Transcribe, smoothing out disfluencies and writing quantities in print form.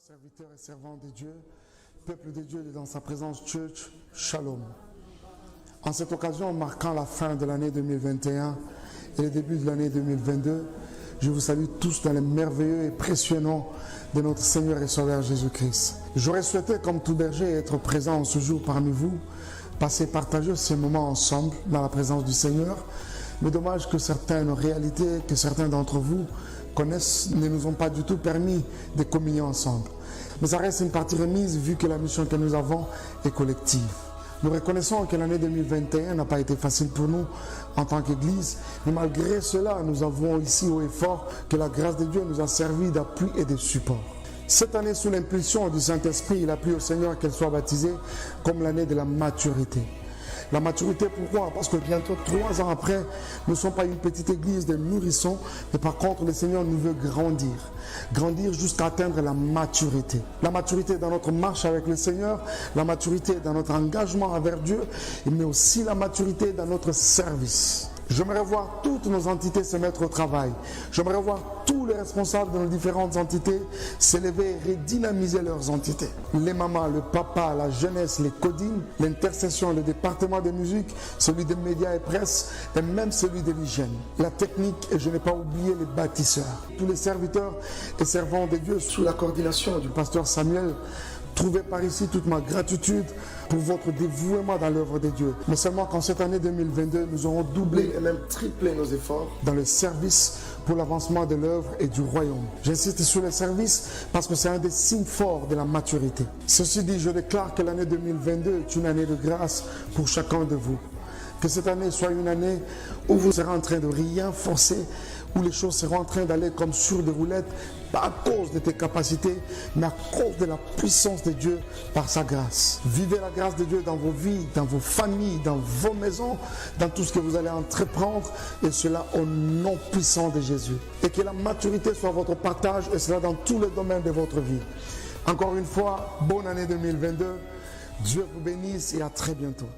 Serviteurs et servants de Dieu, peuple de Dieu dans sa présence, Church, Shalom. En cette occasion marquant la fin de l'année 2021 et le début de l'année 2022, je vous salue tous dans le merveilleux et précieux nom de notre Seigneur et Sauveur Jésus-Christ. J'aurais souhaité, comme tout berger, être présent ce jour parmi vous, partager ces moments ensemble dans la présence du Seigneur. Mais dommage que certaines réalités, que certains d'entre vous connaissent, ne nous ont pas du tout permis de communier ensemble. Mais ça reste une partie remise vu que la mission que nous avons est collective. Nous reconnaissons que l'année 2021 n'a pas été facile pour nous en tant qu'Église, mais malgré cela, nous avons ici haut et fort que la grâce de Dieu nous a servi d'appui et de support. Cette année, sous l'impulsion du Saint-Esprit, il a plu au Seigneur qu'elle soit baptisée comme l'année de la maturité. La maturité, pourquoi? Parce que bientôt 3 ans après, nous ne sommes pas une petite église de nourrissons, mais par contre, le Seigneur nous veut grandir. Grandir jusqu'à atteindre la maturité. La maturité dans notre marche avec le Seigneur, la maturité dans notre engagement envers Dieu, mais aussi la maturité dans notre service. J'aimerais voir toutes nos entités se mettre au travail. J'aimerais voir tous les responsables de nos différentes entités s'élever et redynamiser leurs entités. Les mamans, le papa, la jeunesse, les codines, l'intercession, le département de musique, celui des médias et presse, et même celui de l'hygiène. La technique, et je n'ai pas oublié les bâtisseurs. Tous les serviteurs et servants de Dieu sous la coordination du pasteur Samuel, trouvez par ici toute ma gratitude pour votre dévouement dans l'œuvre de Dieu. Mais seulement qu'en cette année 2022, nous aurons doublé et même triplé nos efforts dans le service pour l'avancement de l'œuvre et du royaume. J'insiste sur le service parce que c'est un des signes forts de la maturité. Ceci dit, je déclare que l'année 2022 est une année de grâce pour chacun de vous. Que cette année soit une année où vous serez en train de rien forcer, où les choses seront en train d'aller comme sur des roulettes, pas à cause de tes capacités, mais à cause de la puissance de Dieu par sa grâce. Vivez la grâce de Dieu dans vos vies, dans vos familles, dans vos maisons, dans tout ce que vous allez entreprendre, et cela au nom puissant de Jésus. Et que la maturité soit votre partage, et cela dans tous les domaines de votre vie. Encore une fois, bonne année 2022. Dieu vous bénisse et à très bientôt.